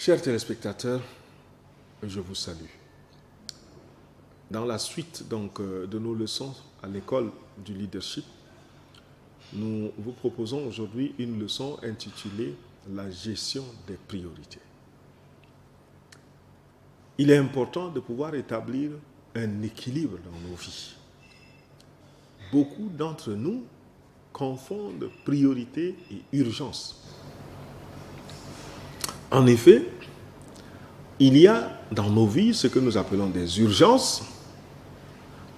Chers téléspectateurs, je vous salue. Dans la suite de nos leçons à l'école du leadership, nous vous proposons aujourd'hui une leçon intitulée « La gestion des priorités ». Il est important de pouvoir établir un équilibre dans nos vies. Beaucoup d'entre nous confondent priorité et urgence. En effet, il y a dans nos vies ce que nous appelons des urgences,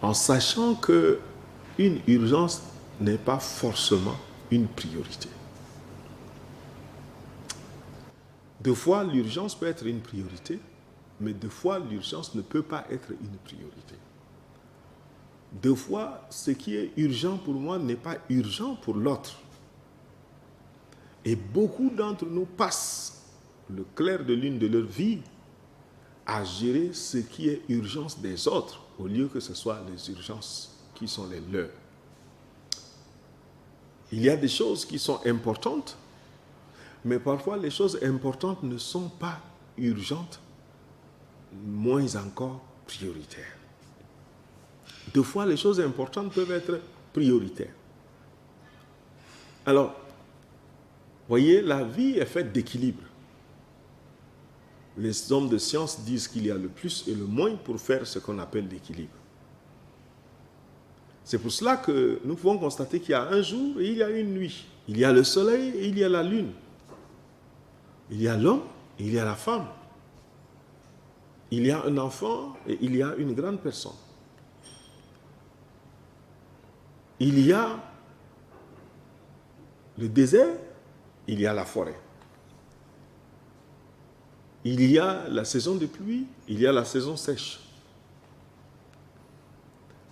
en sachant qu'une urgence n'est pas forcément une priorité. Deux fois, l'urgence peut être une priorité, mais deux fois, l'urgence ne peut pas être une priorité. Deux fois, ce qui est urgent pour moi n'est pas urgent pour l'autre. Et beaucoup d'entre nous passent le clair de lune de leur vie à gérer ce qui est urgence des autres, au lieu que ce soit les urgences qui sont les leurs. Il y a des choses qui sont importantes, mais parfois les choses importantes ne sont pas urgentes, moins encore prioritaires. Deux fois, les choses importantes peuvent être prioritaires. Alors, voyez, la vie est faite d'équilibre. Les hommes de science disent qu'il y a le plus et le moins pour faire ce qu'on appelle l'équilibre. C'est pour cela que nous pouvons constater qu'il y a un jour et il y a une nuit. Il y a le soleil et il y a la lune. Il y a l'homme et il y a la femme. Il y a un enfant et il y a une grande personne. Il y a le désert, il y a la forêt. Il y a la saison de pluie, il y a la saison sèche.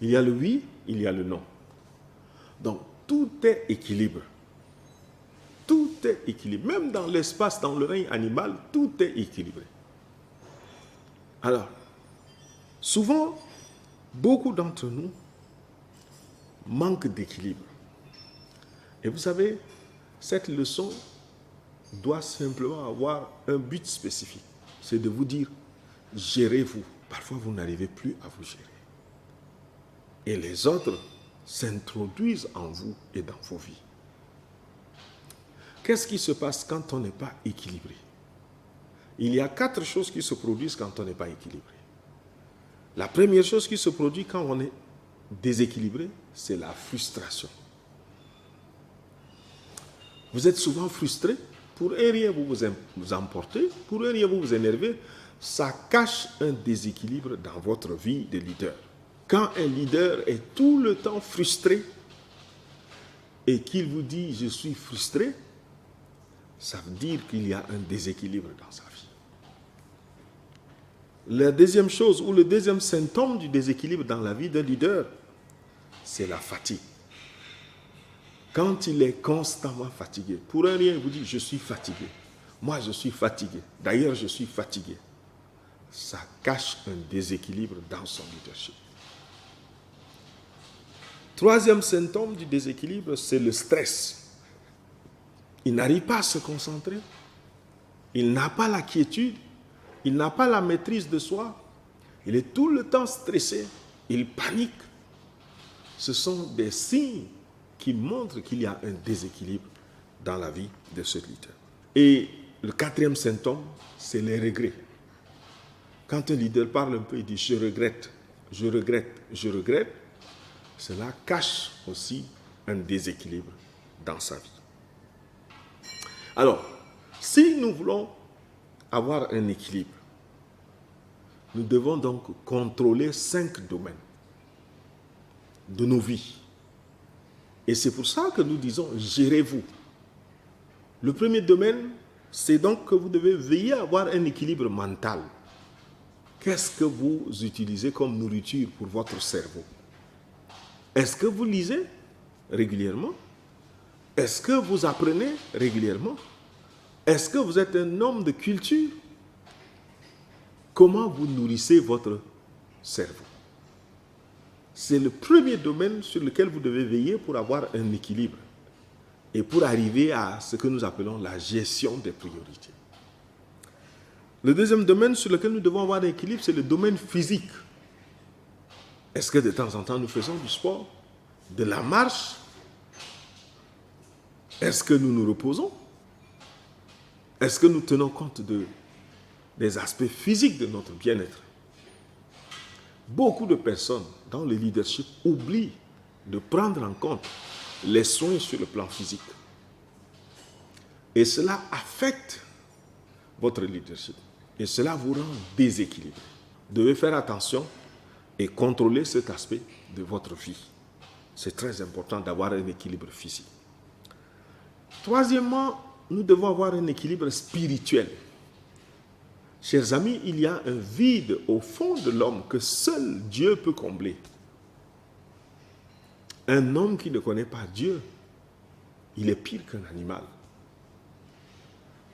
Il y a le oui, il y a le non. Donc, tout est équilibre. Tout est équilibre. Même dans l'espace, dans le règne animal, tout est équilibré. Alors, souvent, beaucoup d'entre nous manquent d'équilibre. Et vous savez, cette leçon doit simplement avoir un but spécifique. C'est de vous dire, gérez-vous. Parfois, vous n'arrivez plus à vous gérer. Et les autres s'introduisent en vous et dans vos vies. Qu'est-ce qui se passe quand on n'est pas équilibré? Il y a 4 choses qui se produisent quand on n'est pas équilibré. La première chose qui se produit quand on est déséquilibré, c'est la frustration. Vous êtes souvent frustré, pour rien vous emporter, pour rien vous énerver, ça cache un déséquilibre dans votre vie de leader. Quand un leader est tout le temps frustré et qu'il vous dit « je suis frustré », ça veut dire qu'il y a un déséquilibre dans sa vie. La deuxième chose, ou le deuxième symptôme du déséquilibre dans la vie d'un leader, c'est la fatigue. Quand il est constamment fatigué, pour un rien, il vous dit « je suis fatigué ». Moi, je suis fatigué. D'ailleurs, je suis fatigué. Ça cache un déséquilibre dans son leadership. Troisième symptôme du déséquilibre, c'est le stress. Il n'arrive pas à se concentrer. Il n'a pas la quiétude. Il n'a pas la maîtrise de soi. Il est tout le temps stressé. Il panique. Ce sont des signes qui montrent qu'il y a un déséquilibre dans la vie de ce leader. Et le quatrième symptôme, c'est les regrets. Quand un leader parle un peu, il dit « je regrette, je regrette, je regrette », cela cache aussi un déséquilibre dans sa vie. Alors, si nous voulons avoir un équilibre, nous devons donc contrôler 5 domaines de nos vies. Et c'est pour ça que nous disons « gérez-vous ». Le premier domaine, c'est donc que vous devez veiller à avoir un équilibre mental. Qu'est-ce que vous utilisez comme nourriture pour votre cerveau? Est-ce que vous lisez régulièrement? Est-ce que vous apprenez régulièrement? Est-ce que vous êtes un homme de culture? Comment vous nourrissez votre cerveau? C'est le premier domaine sur lequel vous devez veiller pour avoir un équilibre et pour arriver à ce que nous appelons la gestion des priorités. Le deuxième domaine sur lequel nous devons avoir un équilibre, c'est le domaine physique. Est-ce que de temps en temps nous faisons du sport, de la marche? Est-ce que nous nous reposons? Est-ce que nous tenons compte des aspects physiques de notre bien-être? Beaucoup de personnes dans le leadership oublient de prendre en compte les soins sur le plan physique. Et cela affecte votre leadership. Et cela vous rend déséquilibré. Vous devez faire attention et contrôler cet aspect de votre vie. C'est très important d'avoir un équilibre physique. Troisièmement, nous devons avoir un équilibre spirituel. Chers amis, il y a un vide au fond de l'homme que seul Dieu peut combler. Un homme qui ne connaît pas Dieu, il est pire qu'un animal.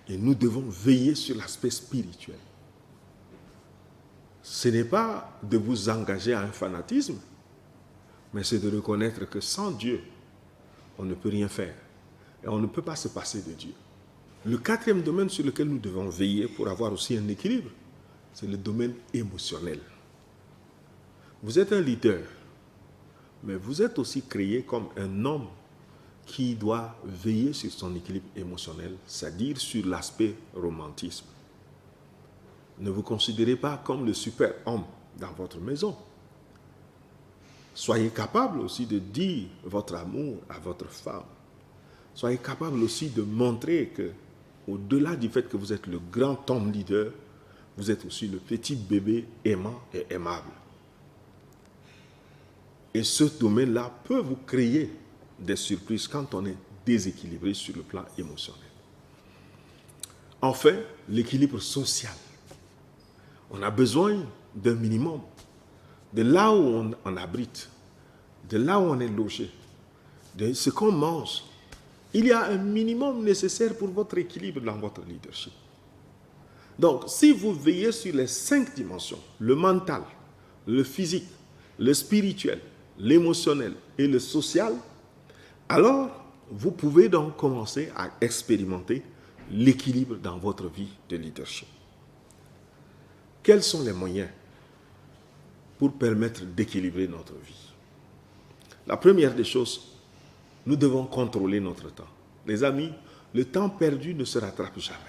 Et nous devons veiller sur l'aspect spirituel. Ce n'est pas de vous engager à un fanatisme, mais c'est de reconnaître que sans Dieu, on ne peut rien faire. Et on ne peut pas se passer de Dieu. Le quatrième domaine sur lequel nous devons veiller pour avoir aussi un équilibre, c'est le domaine émotionnel. Vous êtes un leader, mais vous êtes aussi créé comme un homme qui doit veiller sur son équilibre émotionnel, c'est-à-dire sur l'aspect romantisme. Ne vous considérez pas comme le super-homme dans votre maison. Soyez capable aussi de dire votre amour à votre femme. Soyez capable aussi de montrer que, au-delà du fait que vous êtes le grand homme leader, vous êtes aussi le petit bébé aimant et aimable. Et ce domaine-là peut vous créer des surprises quand on est déséquilibré sur le plan émotionnel. Enfin, l'équilibre social. On a besoin d'un minimum. De là où on abrite, de là où on est logé, de ce qu'on mange. Il y a un minimum nécessaire pour votre équilibre dans votre leadership. Donc, si vous veillez sur les 5 dimensions, le mental, le physique, le spirituel, l'émotionnel et le social, alors vous pouvez donc commencer à expérimenter l'équilibre dans votre vie de leadership. Quels sont les moyens pour permettre d'équilibrer notre vie? La première des choses, nous devons contrôler notre temps. Les amis, le temps perdu ne se rattrape jamais.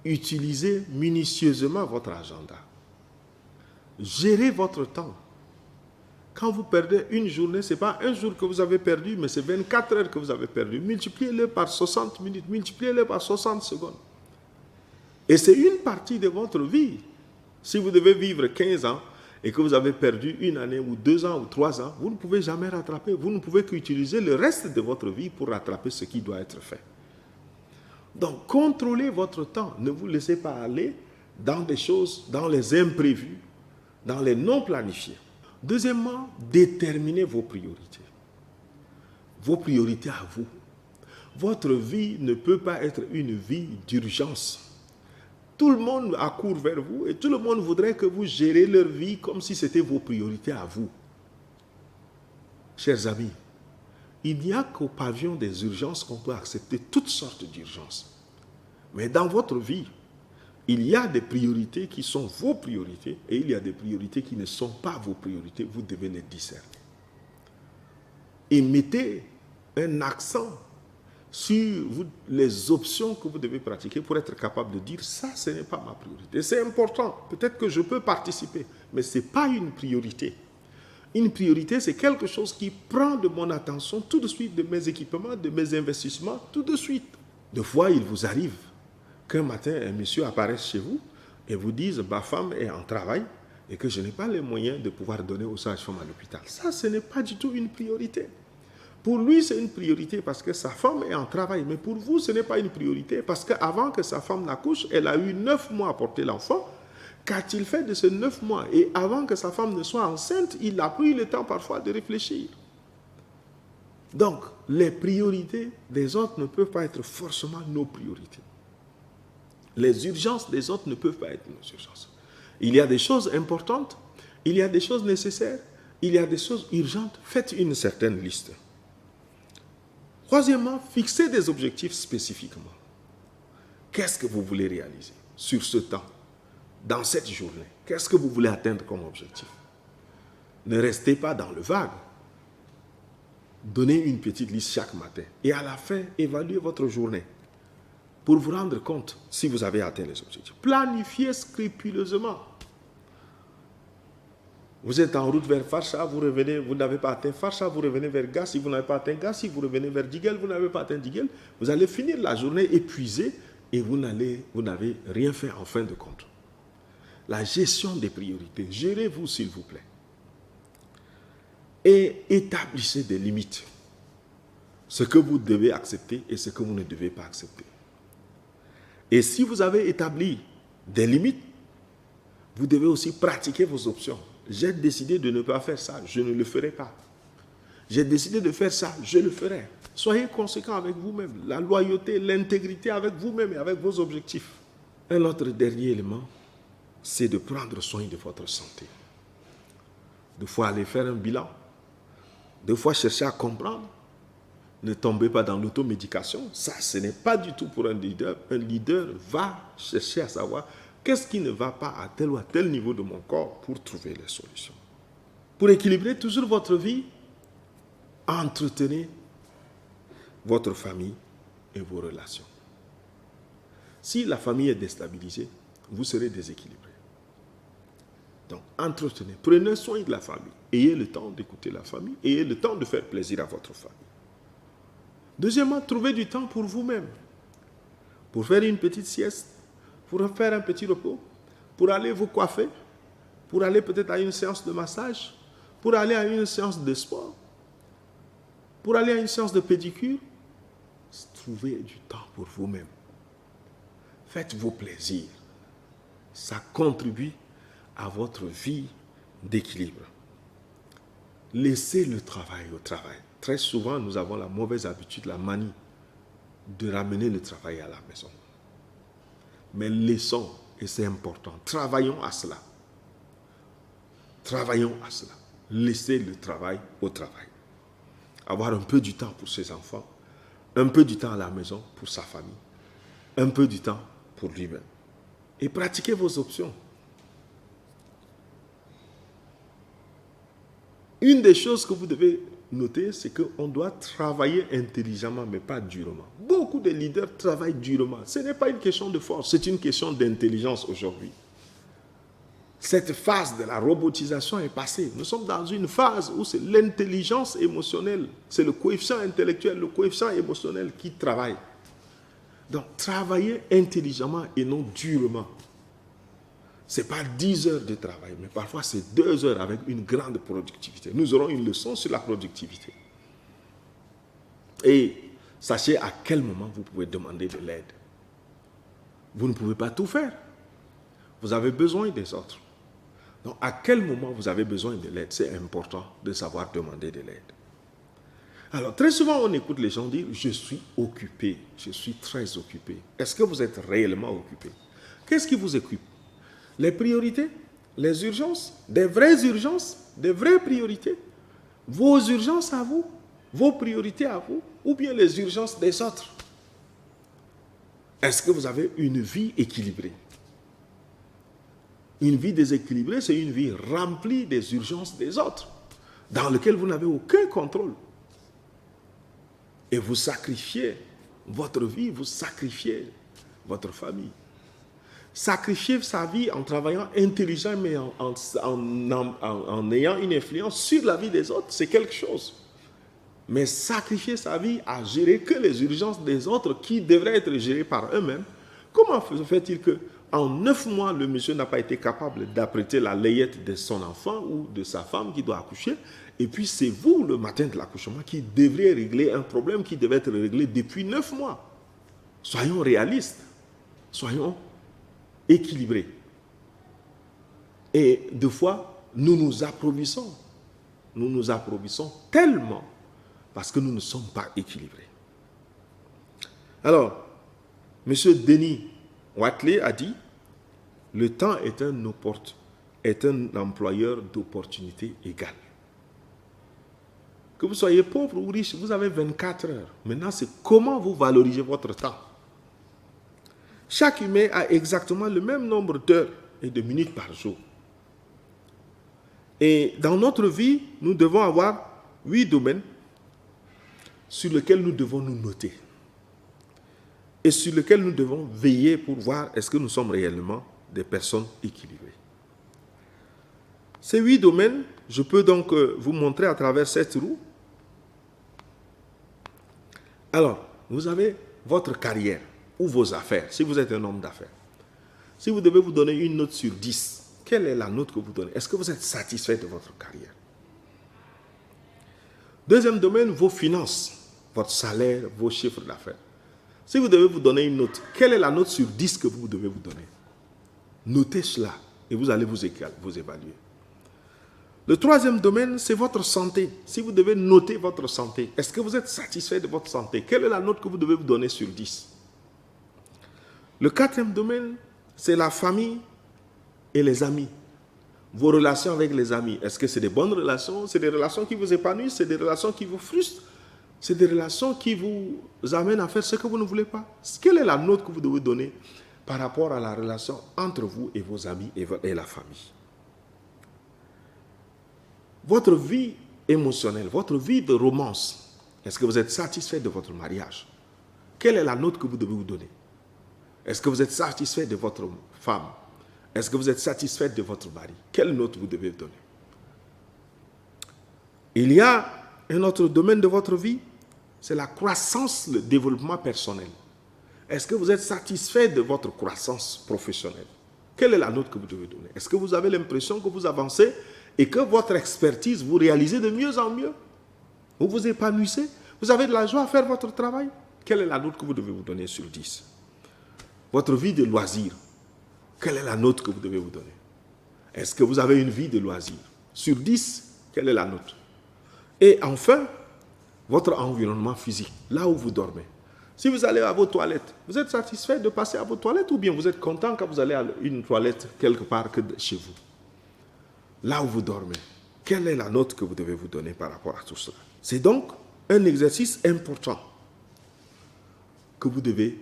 Utilisez minutieusement votre agenda. Gérez votre temps. Quand vous perdez une journée, ce n'est pas un jour que vous avez perdu, mais c'est 24 heures que vous avez perdu. Multipliez-le par 60 minutes, multipliez-le par 60 secondes. Et c'est une partie de votre vie. Si vous devez vivre 15 ans et que vous avez perdu une année ou 2 ans ou 3 ans, vous ne pouvez jamais rattraper. Vous ne pouvez qu'utiliser le reste de votre vie pour rattraper ce qui doit être fait. Donc, contrôlez votre temps. Ne vous laissez pas aller dans des choses, dans les imprévus, dans les non planifiés. Deuxièmement, déterminez vos priorités. Vos priorités à vous. Votre vie ne peut pas être une vie d'urgence. Tout le monde accourt vers vous et tout le monde voudrait que vous gériez leur vie comme si c'était vos priorités à vous. Chers amis, il n'y a qu'au pavillon des urgences qu'on peut accepter toutes sortes d'urgences. Mais dans votre vie, il y a des priorités qui sont vos priorités et il y a des priorités qui ne sont pas vos priorités. Vous devez les discerner. Et mettez un accent sur les options que vous devez pratiquer pour être capable de dire ça, ce n'est pas ma priorité. C'est important, peut-être que je peux participer, mais ce n'est pas une priorité. Une priorité, c'est quelque chose qui prend de mon attention tout de suite, de mes équipements, de mes investissements, tout de suite. Des fois, il vous arrive qu'un matin, un monsieur apparaisse chez vous et vous dise « ma femme est en travail et que je n'ai pas les moyens de pouvoir donner aux sages-femmes à l'hôpital ». Ça, ce n'est pas du tout une priorité. Pour lui, c'est une priorité parce que sa femme est en travail. Mais pour vous, ce n'est pas une priorité parce qu'avant que sa femme n'accouche, elle a eu 9 mois à porter l'enfant. Qu'a-t-il fait de ces 9 mois? Et avant que sa femme ne soit enceinte, il a pris le temps parfois de réfléchir. Donc, les priorités des autres ne peuvent pas être forcément nos priorités. Les urgences des autres ne peuvent pas être nos urgences. Il y a des choses importantes, il y a des choses nécessaires, il y a des choses urgentes. Faites une certaine liste. Troisièmement, fixez des objectifs spécifiquement. Qu'est-ce que vous voulez réaliser sur ce temps, dans cette journée? Qu'est-ce que vous voulez atteindre comme objectif? Ne restez pas dans le vague. Donnez une petite liste chaque matin. Et à la fin, évaluez votre journée pour vous rendre compte si vous avez atteint les objectifs. Planifiez scrupuleusement. Vous êtes en route vers Farsha, vous revenez, vous n'avez pas atteint Farsha, vous revenez vers Gassi, vous n'avez pas atteint Gassi, vous revenez vers Djiguel, vous n'avez pas atteint Djiguel. Vous allez finir la journée épuisé et vous n'avez rien fait en fin de compte. La gestion des priorités, gérez-vous s'il vous plaît. Et établissez des limites. Ce que vous devez accepter et ce que vous ne devez pas accepter. Et si vous avez établi des limites, vous devez aussi pratiquer vos options. J'ai décidé de ne pas faire ça, je ne le ferai pas. J'ai décidé de faire ça, je le ferai. Soyez conséquents avec vous-même. La loyauté, l'intégrité avec vous-même et avec vos objectifs. Un autre dernier élément, c'est de prendre soin de votre santé. Deux fois aller faire un bilan. Deux fois chercher à comprendre. Ne tombez pas dans l'automédication. Ça, ce n'est pas du tout pour un leader. Un leader va chercher à savoir qu'est-ce qui ne va pas à tel ou à tel niveau de mon corps pour trouver les solutions. Pour équilibrer toujours votre vie, entretenez votre famille et vos relations. Si la famille est déstabilisée, vous serez déséquilibré. Donc, entretenez, prenez soin de la famille. Ayez le temps d'écouter la famille. Ayez le temps de faire plaisir à votre famille. Deuxièmement, trouvez du temps pour vous-même. Pour faire une petite sieste, pour faire un petit repos, pour aller vous coiffer, pour aller peut-être à une séance de massage, pour aller à une séance de sport, pour aller à une séance de pédicure. Trouvez du temps pour vous-même. Faites vos plaisirs. Ça contribue à votre vie d'équilibre. Laissez le travail au travail. Très souvent, nous avons la mauvaise habitude, la manie de ramener le travail à la maison. Mais laissons, et c'est important, travaillons à cela. Travaillons à cela. Laissez le travail au travail. Avoir un peu du temps pour ses enfants, un peu du temps à la maison pour sa famille, un peu du temps pour lui-même. Et pratiquez vos options. Une des choses que vous devez noter, c'est qu'on doit travailler intelligemment, mais pas durement. Beaucoup de leaders travaillent durement. Ce n'est pas une question de force, c'est une question d'intelligence aujourd'hui. Cette phase de la robotisation est passée. Nous sommes dans une phase où c'est l'intelligence émotionnelle, c'est le coefficient intellectuel, le coefficient émotionnel qui travaille. Donc, travaillez intelligemment et non durement. Ce n'est pas 10 heures de travail, mais parfois c'est 2 heures avec une grande productivité. Nous aurons une leçon sur la productivité. Et sachez à quel moment vous pouvez demander de l'aide. Vous ne pouvez pas tout faire. Vous avez besoin des autres. Donc, à quel moment vous avez besoin de l'aide? C'est important de savoir demander de l'aide. Alors, très souvent, on écoute les gens dire « Je suis occupé, je suis très occupé ». Est-ce que vous êtes réellement occupé? Qu'est-ce qui vous occupe? Les priorités, les urgences, des vraies priorités, vos urgences à vous, vos priorités à vous, ou bien les urgences des autres? Est-ce que vous avez une vie équilibrée? Une vie déséquilibrée, c'est une vie remplie des urgences des autres, dans laquelle vous n'avez aucun contrôle. Et vous sacrifiez votre vie, vous sacrifiez votre famille. Sacrifier sa vie en travaillant intelligent, mais en ayant une influence sur la vie des autres, c'est quelque chose. Mais sacrifier sa vie à gérer que les urgences des autres qui devraient être gérées par eux-mêmes, comment fait-il qu'en 9 mois, le monsieur n'a pas été capable d'apprêter la layette de son enfant ou de sa femme qui doit accoucher, et puis c'est vous, le matin de l'accouchement, qui devrez régler un problème qui devait être réglé depuis 9 mois. Soyons réalistes, soyons équilibrés. Et deux fois, nous nous applaudissons tellement parce que nous ne sommes pas équilibrés. Alors, M. Denis Watley a dit, le temps est un employeur d'opportunités égales. Que vous soyez pauvre ou riche, vous avez 24 heures. Maintenant, c'est comment vous valorisez votre temps. Chaque humain a exactement le même nombre d'heures et de minutes par jour. Et dans notre vie, nous devons avoir 8 domaines sur lesquels nous devons nous noter et sur lesquels nous devons veiller pour voir est-ce que nous sommes réellement des personnes équilibrées. Ces 8 domaines, je peux donc vous montrer à travers cette roue. Alors, vous avez votre carrière ou vos affaires, si vous êtes un homme d'affaires. Si vous devez vous donner une note sur 10, quelle est la note que vous donnez? Est-ce que vous êtes satisfait de votre carrière? Deuxième domaine, vos finances, votre salaire, vos chiffres d'affaires. Si vous devez vous donner une note, quelle est la note sur 10 que vous devez vous donner? Notez cela et vous allez vous évaluer. Le troisième domaine, c'est votre santé. Si vous devez noter votre santé, est-ce que vous êtes satisfait de votre santé? Quelle est la note que vous devez vous donner sur 10? Le quatrième domaine, c'est la famille et les amis. Vos relations avec les amis, est-ce que c'est des bonnes relations? C'est des relations qui vous épanouissent? C'est des relations qui vous frustrent? C'est des relations qui vous amènent à faire ce que vous ne voulez pas? Quelle est la note que vous devez donner par rapport à la relation entre vous et vos amis et la famille? Votre vie émotionnelle, votre vie de romance, est-ce que vous êtes satisfait de votre mariage? Quelle est la note que vous devez vous donner? Est-ce que vous êtes satisfait de votre femme? Est-ce que vous êtes satisfait de votre mari? Quelle note vous devez donner? Il y a un autre domaine de votre vie, c'est la croissance, le développement personnel. Est-ce que vous êtes satisfait de votre croissance professionnelle? Quelle est la note que vous devez donner? Est-ce que vous avez l'impression que vous avancez et que votre expertise, vous réalisez de mieux en mieux? Vous vous épanouissez? Vous avez de la joie à faire votre travail? Quelle est la note que vous devez vous donner sur 10? Votre vie de loisirs, quelle est la note que vous devez vous donner? Est-ce que vous avez une vie de loisirs? Sur 10, quelle est la note? Et enfin, votre environnement physique, là où vous dormez. Si vous allez à vos toilettes, vous êtes satisfait de passer à vos toilettes ou bien vous êtes content quand vous allez à une toilette quelque part que chez vous? Là où vous dormez, quelle est la note que vous devez vous donner par rapport à tout cela? C'est donc un exercice important que vous devez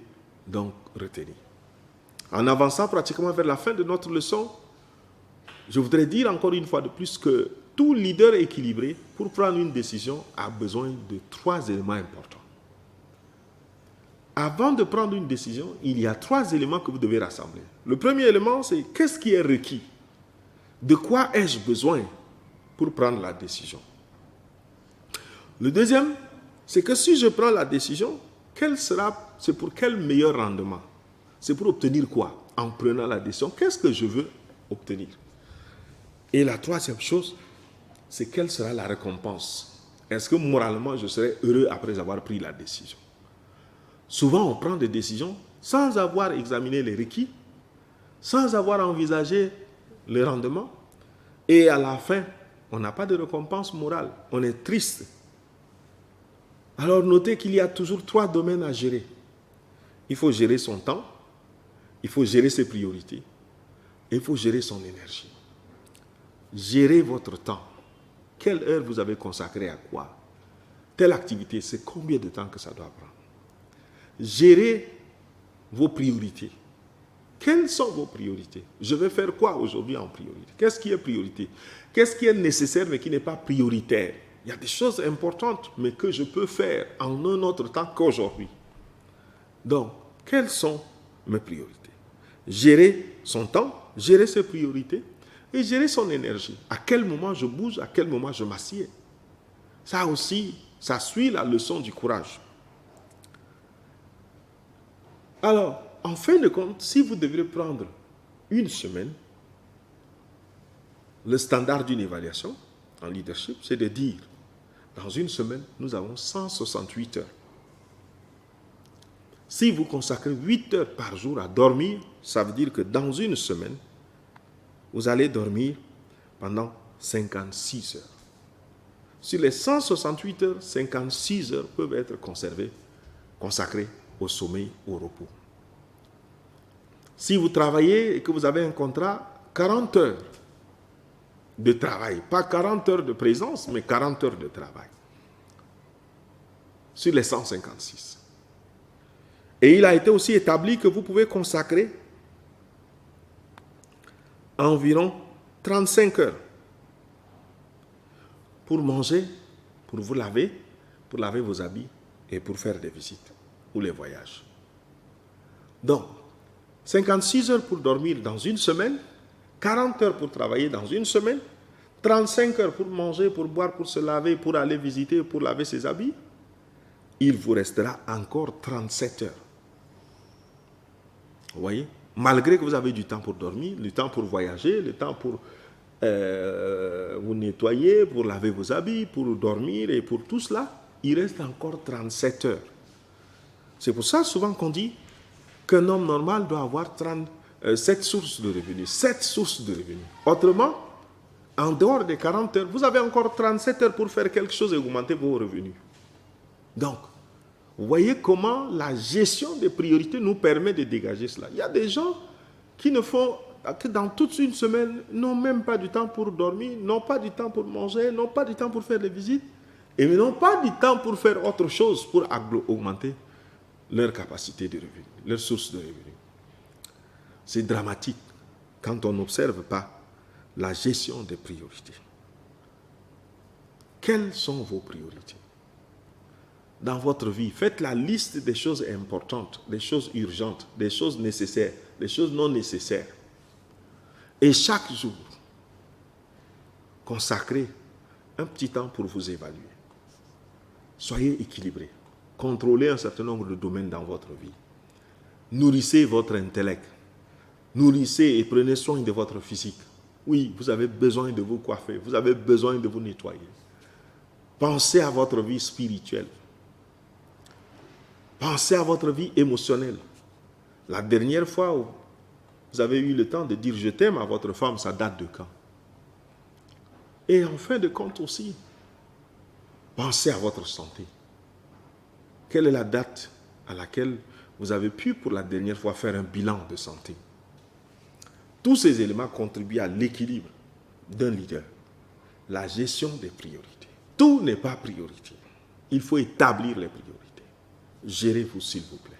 donc retenir. En avançant pratiquement vers la fin de notre leçon, je voudrais dire encore une fois de plus que tout leader équilibré, pour prendre une décision, a besoin de 3 éléments importants. Avant de prendre une décision, il y a 3 éléments que vous devez rassembler. Le premier élément, c'est qu'est-ce qui est requis? De quoi ai-je besoin pour prendre la décision? Le deuxième, c'est que si je prends la décision, c'est pour quel meilleur rendement? C'est pour obtenir quoi en prenant la décision? Qu'est-ce que je veux obtenir? Et la troisième chose, c'est quelle sera la récompense? Est-ce que moralement, je serai heureux après avoir pris la décision? Souvent, on prend des décisions sans avoir examiné les requis, sans avoir envisagé le rendement, et à la fin, on n'a pas de récompense morale. On est triste. Alors, notez qu'il y a toujours 3 domaines à gérer. Il faut gérer son temps, il faut gérer ses priorités, et il faut gérer son énergie. Gérez votre temps. Quelle heure vous avez consacré à quoi? Telle activité, c'est combien de temps que ça doit prendre? Gérez vos priorités. Quelles sont vos priorités? Je vais faire quoi aujourd'hui en priorité? Qu'est-ce qui est priorité? Qu'est-ce qui est nécessaire mais qui n'est pas prioritaire? Il y a des choses importantes mais que je peux faire en un autre temps qu'aujourd'hui. Donc, quelles sont mes priorités? Gérer son temps, gérer ses priorités et gérer son énergie. À quel moment je bouge, à quel moment je m'assieds. Ça aussi, ça suit la leçon du courage. Alors, en fin de compte, si vous devrez prendre une semaine, le standard d'une évaluation en leadership, c'est de dire, dans une semaine, nous avons 168 heures. Si vous consacrez 8 heures par jour à dormir, ça veut dire que dans une semaine, vous allez dormir pendant 56 heures. Sur les 168 heures, 56 heures peuvent être consacrées au sommeil, au repos. Si vous travaillez et que vous avez un contrat, 40 heures de travail, pas 40 heures de présence, mais 40 heures de travail. Sur les 156. Et il a été aussi établi que vous pouvez consacrer environ 35 heures pour manger, pour vous laver, pour laver vos habits et pour faire des visites ou les voyages. Donc, 56 heures pour dormir dans une semaine, 40 heures pour travailler dans une semaine, 35 heures pour manger, pour boire, pour se laver, pour aller visiter, pour laver ses habits. Il vous restera encore 37 heures. Vous voyez? Malgré que vous avez du temps pour dormir, du temps pour voyager, le temps pour vous nettoyer, pour laver vos habits, pour dormir et pour tout cela, il reste encore 37 heures. C'est pour ça souvent qu'on dit qu'un homme normal doit avoir 7 sources de revenus. 7 sources de revenus. Autrement, en dehors des 40 heures, vous avez encore 37 heures pour faire quelque chose et augmenter vos revenus. Donc, vous voyez comment la gestion des priorités nous permet de dégager cela. Il y a des gens qui ne font que dans toute une semaine, n'ont même pas du temps pour dormir, n'ont pas du temps pour manger, n'ont pas du temps pour faire des visites, et n'ont pas du temps pour faire autre chose pour augmenter leur capacité de revenus, leur source de revenus. C'est dramatique quand on n'observe pas la gestion des priorités. Quelles sont vos priorités? Dans votre vie, faites la liste des choses importantes, des choses urgentes, des choses nécessaires, des choses non nécessaires. Et chaque jour, consacrez un petit temps pour vous évaluer. Soyez équilibrés. Contrôlez un certain nombre de domaines dans votre vie. Nourrissez votre intellect. Nourrissez et prenez soin de votre physique. Oui, vous avez besoin de vous coiffer. Vous avez besoin de vous nettoyer. Pensez à votre vie spirituelle. Pensez à votre vie émotionnelle. La dernière fois où vous avez eu le temps de dire « je t'aime » à votre femme, ça date de quand? Et en fin de compte aussi, pensez à votre santé. Quelle est la date à laquelle vous avez pu pour la dernière fois faire un bilan de santé? Tous ces éléments contribuent à l'équilibre d'un leader. La gestion des priorités. Tout n'est pas priorité. Il faut établir les priorités. Gérez-vous s'il vous plaît.